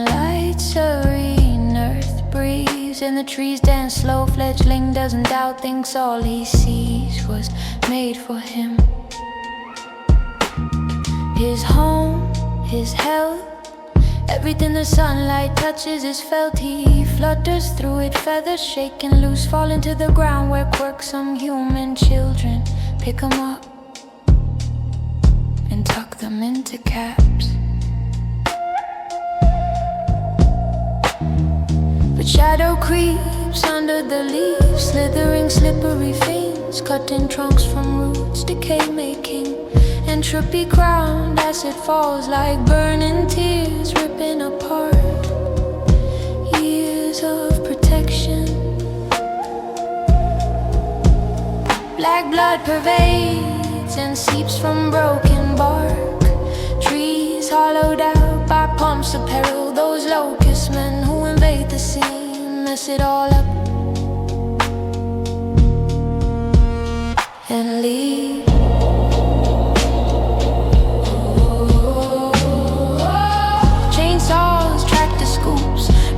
sunlight, serene earth breeze, and the trees dance slow. Fledgeling doesn't doubt, thinks all he sees was made for him. His home, his health, everything the sunlight touches is felt. He flutters through it, feathers shaking loose, falling to the ground where quirk some human children pick them up and tuck them into caps. But shadow creeps under the leaves, slithering slippery fiends, cutting trunks from roots, decay making entropy crowned as it falls like burning tears, ripping apart years of protection. Black blood pervades and seeps from broken bark, trees hollowed out by pumps of peril. Those locust men who invade the scene mess it all up and leave.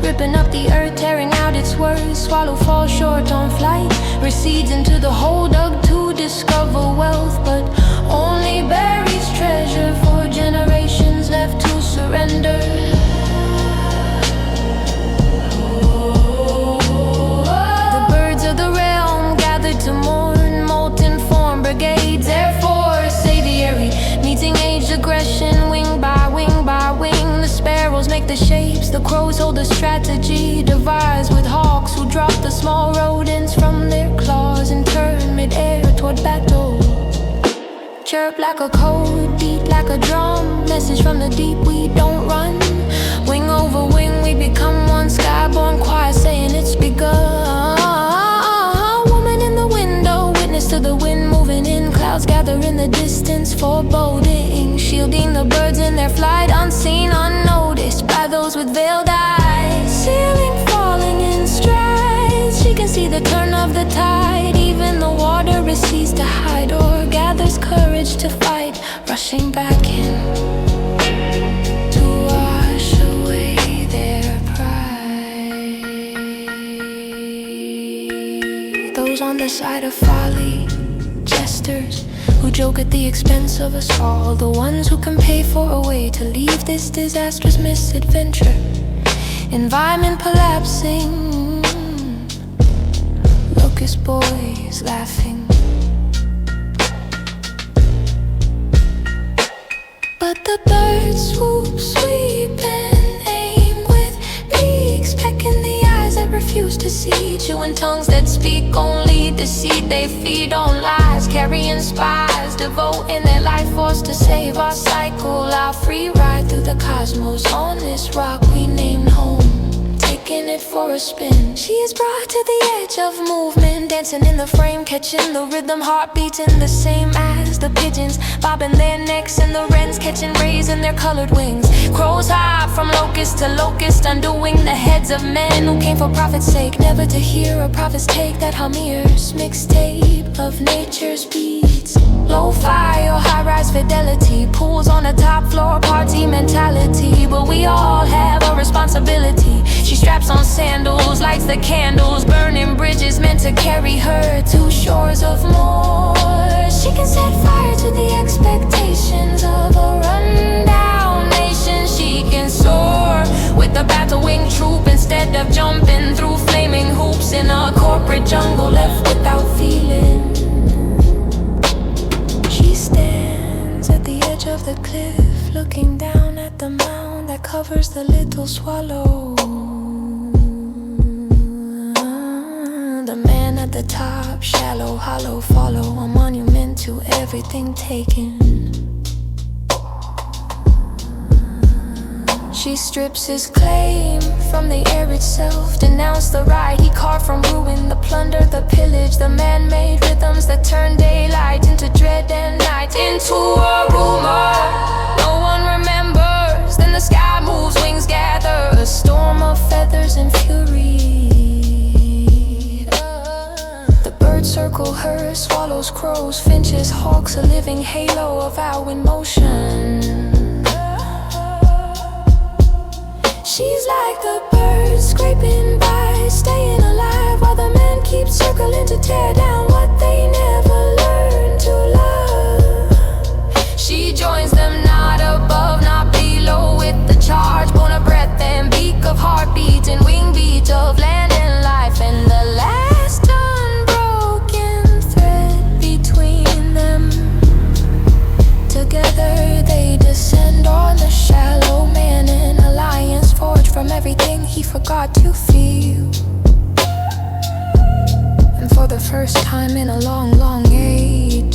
Ripping up the earth, tearing out its words. Swallow falls short on flight, recedes into the hole dug to discover wealth, but only buries treasure for generations left to surrender. The birds of the realm gathered to mourn, molten form brigades, Air Force, aviary, meeting aged aggression, wing by wing by wing. The sparrows make the shapes, the crows hold the strategy, devise with hawks who drop the small rodents from their claws and turn mid-air toward battle. Chirp like a code, beat like a drum, message from the deep, we don't run. Wing over wing, we become one, skyborn choir saying it's begun. Woman in the window, witness to the wind moving in, clouds gather in the distance, foreboding, shielding the birds in their flight, unseen, unnoticed by those with veiled eyes. Ceiling falling in strides, she can see the turn of the tide. Even the water recedes to hide or gathers courage to fight, rushing back in to wash away their pride. Those on the side of folly, jesters who joke at the expense of us all, the ones who can pay for a way to leave this disastrous misadventure. Environment collapsing, locust boys laughing. But the birds swoop, sweep and aim with beaks, pecking the eyes that refuse to see, chewing tongues that speak only deceit. They feed on lies, carrying spies, devoting their life force to save our cycle. Our free ride through the cosmos on this rock we named home, taking it for a spin. She is brought to the edge of movement, dancing in the frame, catching the rhythm, heart beating the same as the pigeons, bobbing their necks, and the wrens catching rays in their colored wings. Crows hop from locust to locust, undoing the heads of men who came for profit's sake, never to hear a prophet's take. That Hamir's mixtape of nature's beats, lo-fi or high-rise fidelity, pools on the top floor, party mentality. But we all have a responsibility. She straps on sandals, lights the candles, burning bridges meant to carry her to shores of more. She can set fire to the expectations of a rundown nation. She can soar with the battle-winged troop instead of jumping through flaming hoops in a corporate jungle left without feeling. She stands at the edge of the cliff, looking down at the mound that covers the little swallow. The man at the top, shallow, hollow, follow, a monument to everything taken. She strips his claim from the air itself, denounce the right he carved from ruin, the plunder, the pillage, the man-made rhythms that turn daylight into dread and night into a rumor no one remembers. Then the sky moves, wings gather, a storm of feathers and fury. The birds circle her, swallows, crows, finches, hawks, a living halo of owl in motion. She's like a bird scraping by, staying alive, while the men keep circling to tear down what they never learned to love. She joins them not above, not below, with the charge, born of breath and beak of heartbeat and wing beat of land and life, and the last unbroken thread between them. Together they descend on the shallow man, an alliance forged from everything he forgot to feel. And for the first time in a long, long age,